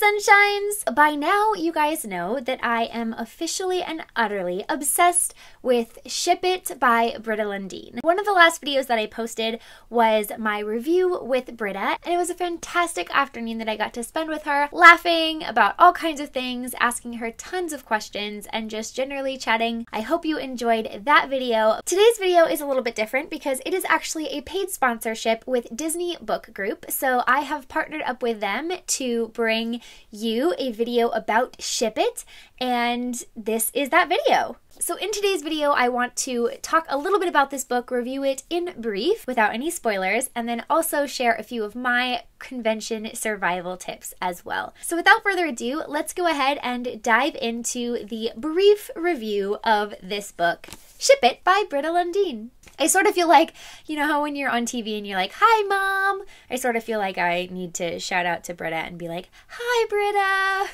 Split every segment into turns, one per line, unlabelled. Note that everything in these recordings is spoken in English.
Sunshines! By now, you guys know that I am officially and utterly obsessed with Ship It by Britta Lundin. One of the last videos that I posted was my review with Britta, and it was a fantastic afternoon that I got to spend with her, laughing about all kinds of things, asking her tons of questions, and just generally chatting. I hope you enjoyed that video. Today's video is a little bit different because it is actually a paid sponsorship with Disney Book Group, so I have partnered up with them to bring you a video about Ship It, and this is that video. So in today's video, I want to talk a little bit about this book, review it in brief without any spoilers, and then also share a few of my convention survival tips as well. So without further ado, let's go ahead and dive into the brief review of this book, Ship It by Britta Lundin. I sort of feel like, you know how when you're on TV and you're like, "Hi, Mom," I sort of feel like I need to shout out to Britta and be like, "Hi, Britta."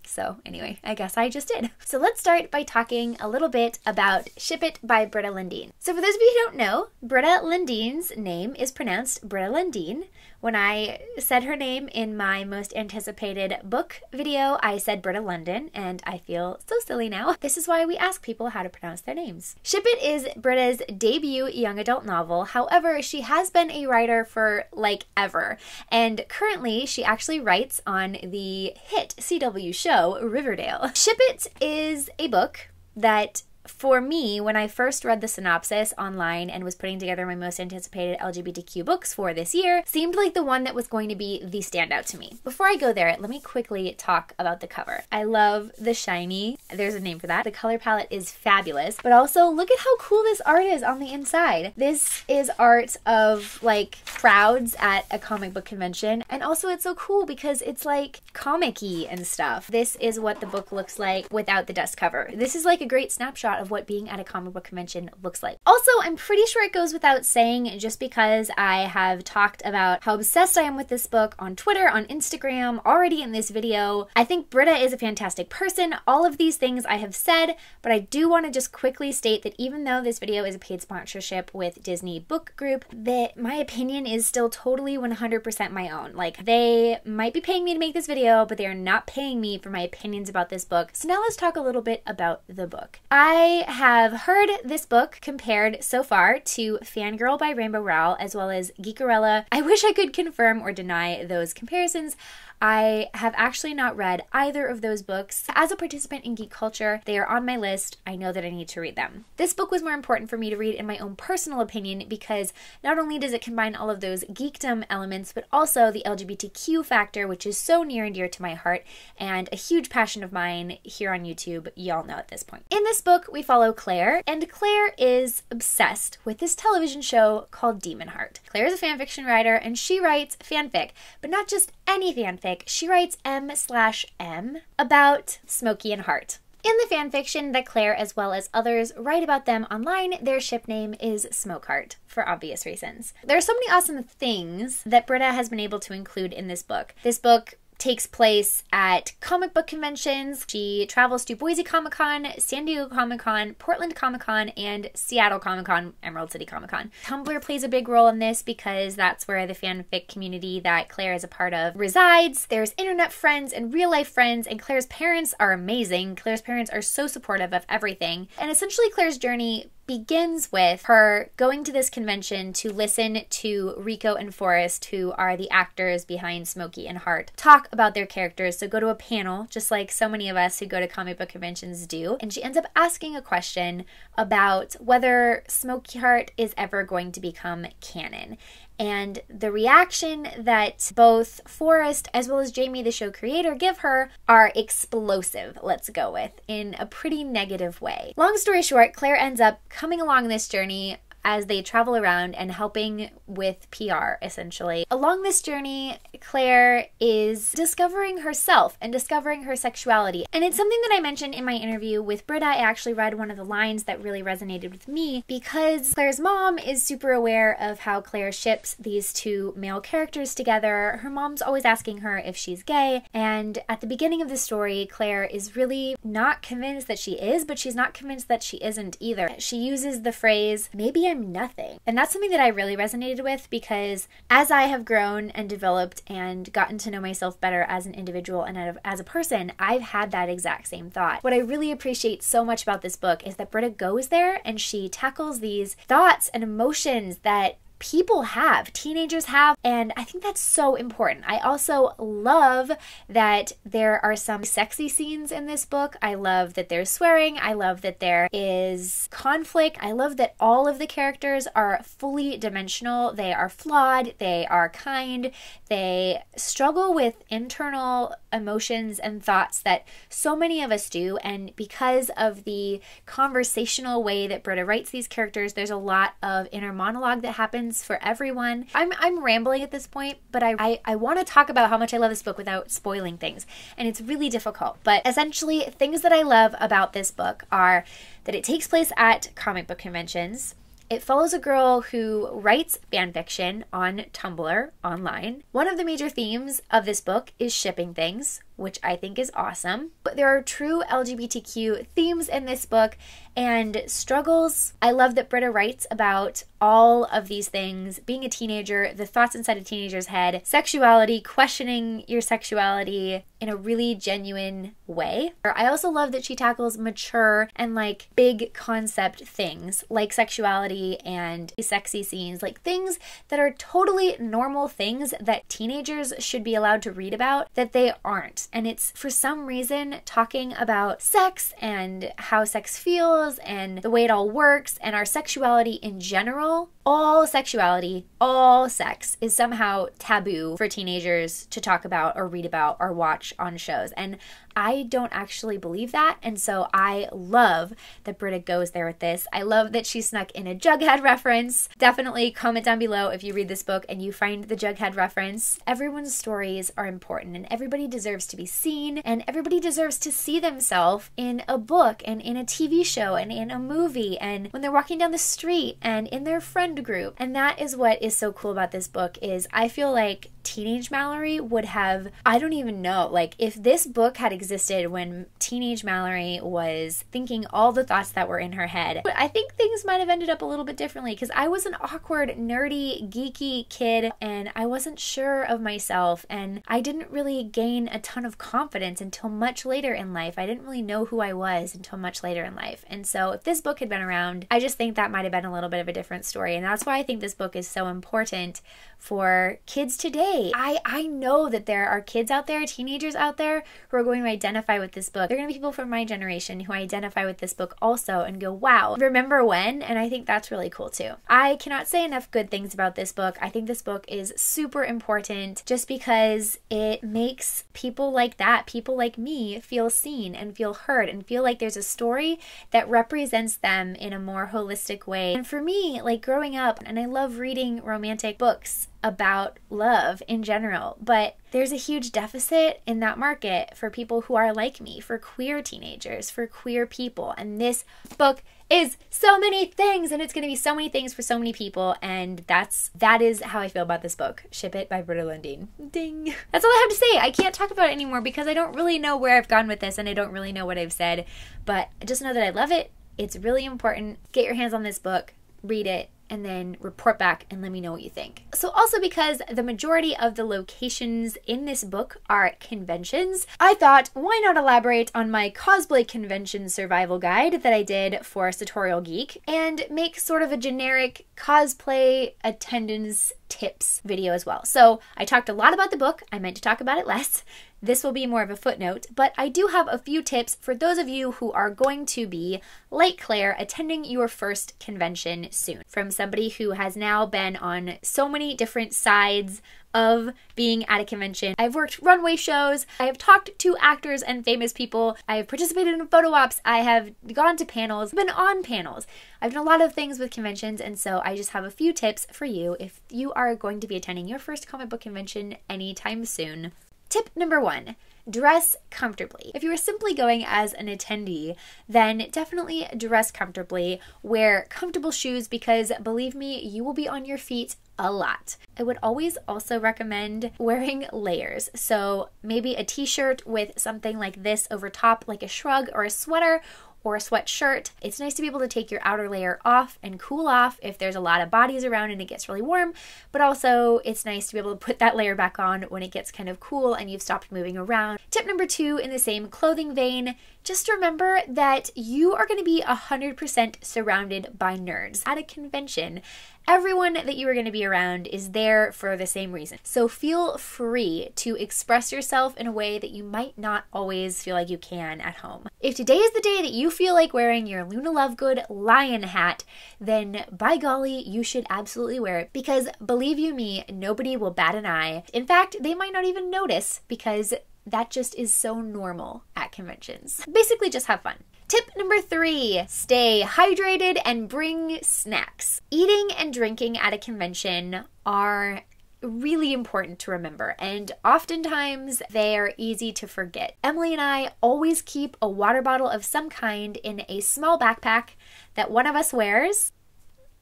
So anyway, I guess I just did. So let's start by talking a little bit about Ship It by Britta Lundin. So for those of you who don't know, Britta Lundin's name is pronounced Britta Lundin. When I said her name in my most anticipated book video, I said Britta Lundin, and I feel so silly now. This is why we ask people how to pronounce their names. Ship It is Britta's debut young adult novel. However, she has been a writer for like ever, and currently she actually writes on the hit CW show Riverdale. Ship It is a book that, for me, when I first read the synopsis online and was putting together my most anticipated LGBTQ books for this year, seemed like the one that was going to be the standout to me. Before I go there, let me quickly talk about the cover. I love the shiny, there's a name for that. The color palette is fabulous, but also look at how cool this art is on the inside. This is art of like crowds at a comic book convention, and also it's so cool because it's like comic-y and stuff. This is what the book looks like without the dust cover. This is like a great snapshot of what being at a comic book convention looks like. Also, I'm pretty sure it goes without saying, just because I have talked about how obsessed I am with this book on Twitter, on Instagram, already in this video. I think Britta is a fantastic person. All of these things I have said, but I do want to just quickly state that even though this video is a paid sponsorship with Disney Book Group, that my opinion is still totally 100% my own. Like, they might be paying me to make this video, but they are not paying me for my opinions about this book. So now let's talk a little bit about the book. I have heard this book compared so far to Fangirl by Rainbow Rowell, as well as Geekerella. I wish I could confirm or deny those comparisons. I have actually not read either of those books. As a participant in geek culture, they are on my list. I know that I need to read them. This book was more important for me to read in my own personal opinion because not only does it combine all of those geekdom elements, but also the LGBTQ factor, which is so near and dear to my heart and a huge passion of mine here on YouTube. Y'all know at this point. In this book, we follow Claire, and Claire is obsessed with this television show called Demon Heart. Claire is a fanfiction writer, and she writes fanfic, but not just any fanfic. She writes M/M about Smokey and Heart. In the fanfiction that Claire, as well as others, write about them online, their ship name is Smokeheart, for obvious reasons. There are so many awesome things that Britta has been able to include in this book. This book takes place at comic book conventions. She travels to Boise Comic-Con, San Diego Comic-Con, Portland Comic-Con, and Seattle Comic-Con, Emerald City Comic-Con. Tumblr plays a big role in this because that's where the fanfic community that Claire is a part of resides. There's internet friends and real life friends, and Claire's parents are amazing. Claire's parents are so supportive of everything. And essentially Claire's journey begins with her going to this convention to listen to Rico and Forrest, who are the actors behind Smokey and Heart, talk about their characters. So go to a panel, just like so many of us who go to comic book conventions do. And she ends up asking a question about whether Smokey Heart is ever going to become canon. And the reaction that both Forrest as well as Jamie, the show creator, give her are explosive, let's go with, in a pretty negative way. Long story short, Claire ends up coming along this journey as they travel around and helping with PR, essentially. Along this journey, Claire is discovering herself and discovering her sexuality. And it's something that I mentioned in my interview with Britta. I actually read one of the lines that really resonated with me because Claire's mom is super aware of how Claire ships these two male characters together. Her mom's always asking her if she's gay, and at the beginning of the story, Claire is really not convinced that she is, but she's not convinced that she isn't either. She uses the phrase, "Maybe I'm I'm nothing. And that's something that I really resonated with, because as I have grown and developed and gotten to know myself better as an individual and as a person, I've had that exact same thought. What I really appreciate so much about this book is that Britta goes there and she tackles these thoughts and emotions that people have, teenagers have, and I think that's so important. I also love that there are some sexy scenes in this book. I love that there's swearing. I love that there is conflict. I love that all of the characters are fully dimensional. They are flawed. They are kind. They struggle with internal emotions and thoughts that so many of us do, and because of the conversational way that Britta writes these characters, there's a lot of inner monologue that happens for everyone. I'm rambling at this point, but I want to talk about how much I love this book without spoiling things, and it's really difficult. But essentially, things that I love about this book are that it takes place at comic book conventions. It follows a girl who writes fan fiction on Tumblr online. One of the major themes of this book is shipping things, which I think is awesome. But there are true LGBTQ themes in this book and struggles. I love that Britta writes about all of these things, being a teenager, the thoughts inside a teenager's head, sexuality, questioning your sexuality in a really genuine way. I also love that she tackles mature and like big concept things like sexuality and sexy scenes, like things that are totally normal things that teenagers should be allowed to read about that they aren't. And it's for some reason talking about sex and how sex feels and the way it all works and our sexuality in general. All sexuality, all sex is somehow taboo for teenagers to talk about or read about or watch on shows. And I don't actually believe that. And so I love that Britta goes there with this. I love that she snuck in a Jughead reference. Definitely comment down below if you read this book and you find the Jughead reference. Everyone's stories are important and everybody deserves to be seen and everybody deserves to see themselves in a book and in a TV show and in a movie and when they're walking down the street and in their friend group. And that is what is so cool about this book is I feel like teenage Mallory would have, I don't even know, like if this book had existed when teenage Mallory was thinking all the thoughts that were in her head, but I think things might have ended up a little bit differently because I was an awkward, nerdy, geeky kid and I wasn't sure of myself and I didn't really gain a ton of confidence until much later in life. I didn't really know who I was until much later in life. And so if this book had been around, I just think that might have been a little bit of a different story. And that's why I think this book is so important for kids today. I know that there are kids out there, teenagers out there who are going to identify with this book. There are going to be people from my generation who identify with this book also and go, wow, remember when? And I think that's really cool too. I cannot say enough good things about this book. I think this book is super important just because it makes people like that, people like me, feel seen and feel heard and feel like there's a story that represents them in a more holistic way. And for me, like growing up, and I love reading romantic books about love in general, but there's a huge deficit in that market for people who are like me, for queer teenagers, for queer people. And this book is so many things, and it's going to be so many things for so many people, and that is how I feel about this book. Ship it by Britta Lundin. Ding. That's all I have to say. I can't talk about it anymore because I don't really know where I've gone with this, and I don't really know what I've said, but just know that I love it. It's really important. Get your hands on this book, read it, and then report back and let me know what you think. So also because the majority of the locations in this book are conventions, I thought, why not elaborate on my cosplay convention survival guide that I did for Sartorial Geek and make sort of a generic cosplay attendance tips video as well. So I talked a lot about the book. I meant to talk about it less. This will be more of a footnote, but I do have a few tips for those of you who are going to be, like Claire, attending your first convention soon. From somebody who has now been on so many different sides of being at a convention. I've worked runway shows, I have talked to actors and famous people, I have participated in photo ops, I have gone to panels, been on panels. I've done a lot of things with conventions, and so I just have a few tips for you if you are going to be attending your first comic book convention anytime soon. Tip number 1, dress comfortably. If you are simply going as an attendee, then definitely dress comfortably. Wear comfortable shoes because believe me, you will be on your feet a lot. I would always also recommend wearing layers. So maybe a t-shirt with something like this over top, like a shrug or a sweater, or a sweatshirt. It's nice to be able to take your outer layer off and cool off if there's a lot of bodies around and it gets really warm, but also it's nice to be able to put that layer back on when it gets kind of cool and you've stopped moving around. Tip number 2 in the same clothing vein, just remember that you are going to be 100% surrounded by nerds. At a convention, everyone that you are going to be around is there for the same reason. So feel free to express yourself in a way that you might not always feel like you can at home. If today is the day that you feel like wearing your Luna Lovegood lion hat, then by golly, you should absolutely wear it, because believe you me, nobody will bat an eye. In fact, they might not even notice, because that just is so normal at conventions. Basically, just have fun. Tip number 3, stay hydrated and bring snacks. Eating and drinking at a convention are really important to remember, and oftentimes they are easy to forget. Emily and I always keep a water bottle of some kind in a small backpack that one of us wears.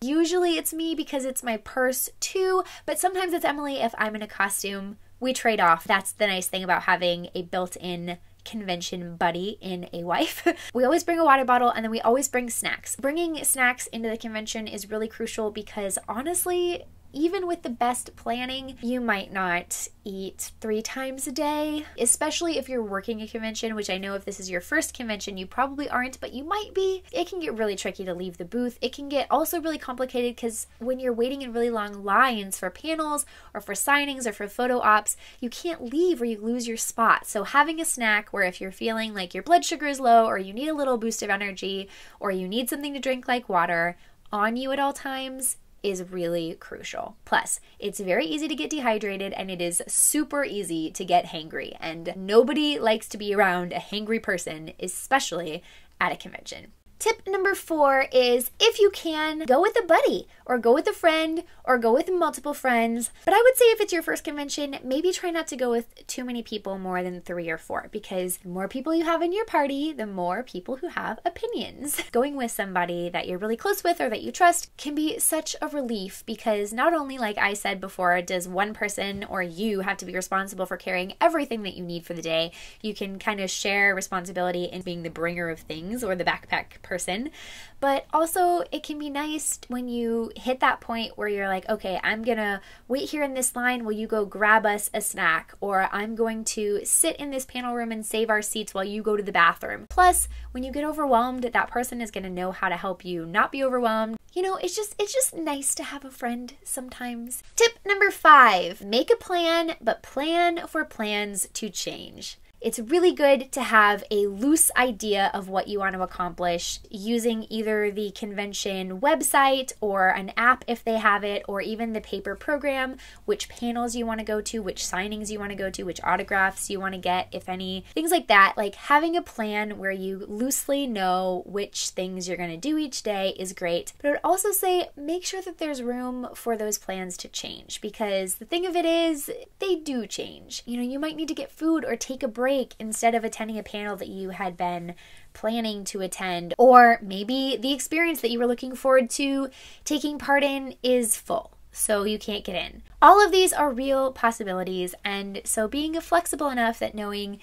Usually it's me because it's my purse too, but sometimes it's Emily if I'm in a costume. We trade off. That's the nice thing about having a built-in convention buddy in a wife. We always bring a water bottle, and then we always bring snacks. Bringing snacks into the convention is really crucial because honestly, even with the best planning, you might not eat 3 times a day, especially if you're working a convention, which I know if this is your first convention, you probably aren't, but you might be. It can get really tricky to leave the booth. It can get also really complicated because when you're waiting in really long lines for panels or for signings or for photo ops, you can't leave or you lose your spot. So having a snack where if you're feeling like your blood sugar is low or you need a little boost of energy or you need something to drink like water on you at all times is really crucial. Plus, it's very easy to get dehydrated and it is super easy to get hangry, and nobody likes to be around a hangry person, especially at a convention. Tip number 4 is, if you can, go with a buddy or go with a friend or go with multiple friends. But I would say if it's your first convention, maybe try not to go with too many people, more than 3 or 4, because the more people you have in your party, the more people who have opinions. Going with somebody that you're really close with or that you trust can be such a relief, because not only, like I said before, does one person or you have to be responsible for carrying everything that you need for the day, you can kind of share responsibility in being the bringer of things or the backpack person. But also it can be nice when you hit that point where you're like, okay, I'm gonna wait here in this line, will you go grab us a snack? Or I'm going to sit in this panel room and save our seats while you go to the bathroom. Plus, when you get overwhelmed, that person is gonna know how to help you not be overwhelmed. You know, it's just nice to have a friend sometimes. Tip number 5, make a plan, but plan for plans to change. It's really good to have a loose idea of what you want to accomplish using either the convention website or an app if they have it, or even the paper program, which panels you want to go to, which signings you want to go to, which autographs you want to get, if any, things like that. Like having a plan where you loosely know which things you're going to do each day is great. But I would also say make sure that there's room for those plans to change, because the thing of it is they do change. You know, you might need to get food or take a break instead of attending a panel that you had been planning to attend, or maybe the experience that you were looking forward to taking part in is full, so you can't get in. All of these are real possibilities, and so being flexible enough that knowing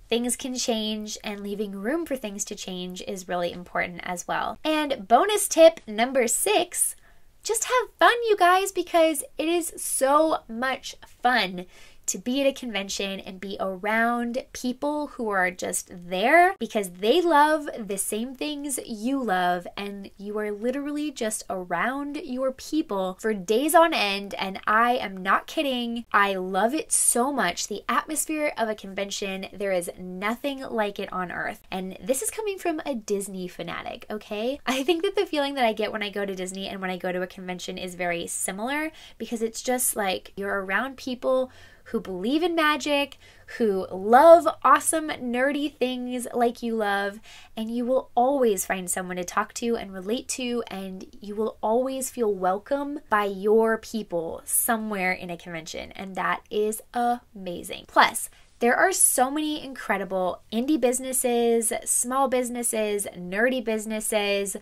things can change and leaving room for things to change is really important as well. And bonus tip number 6, just have fun, you guys, because it is so much fun to be at a convention and be around people who are just there because they love the same things you love, and you are literally just around your people for days on end. And I am not kidding. I love it so much. The atmosphere of a convention, there is nothing like it on earth. And this is coming from a Disney fanatic, okay? I think that the feeling that I get when I go to Disney and when I go to a convention is very similar, because it's just like you're around people who believe in magic, who love awesome nerdy things like you love, and you will always find someone to talk to and relate to, and you will always feel welcome by your people somewhere in a convention, and that is amazing. Plus, there are so many incredible indie businesses, small businesses, nerdy businesses,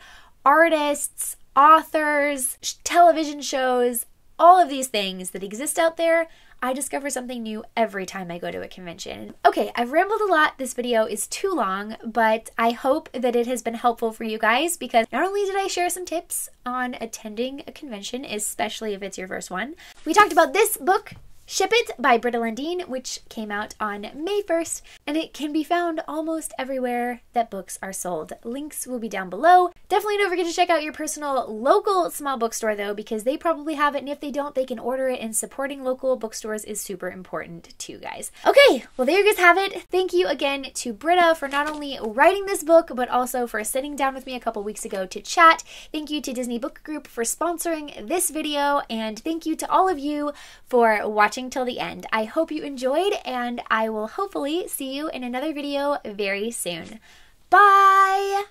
artists, authors, television shows, all of these things that exist out there. I discover something new every time I go to a convention. Okay, I've rambled a lot. This video is too long, but I hope that it has been helpful for you guys, because not only did I share some tips on attending a convention, especially if it's your first one, we talked about this book, Ship It by Britta Lundin, which came out on May 1st, and it can be found almost everywhere that books are sold. Links will be down below. Definitely don't forget to check out your personal local small bookstore though, because they probably have it, and if they don't, they can order it, and supporting local bookstores is super important too, guys. Okay, well there you guys have it. Thank you again to Britta for not only writing this book, but also for sitting down with me a couple weeks ago to chat. Thank you to Disney Book Group for sponsoring this video, and thank you to all of you for watching till the end. I hope you enjoyed, and I will hopefully see you in another video very soon. Bye!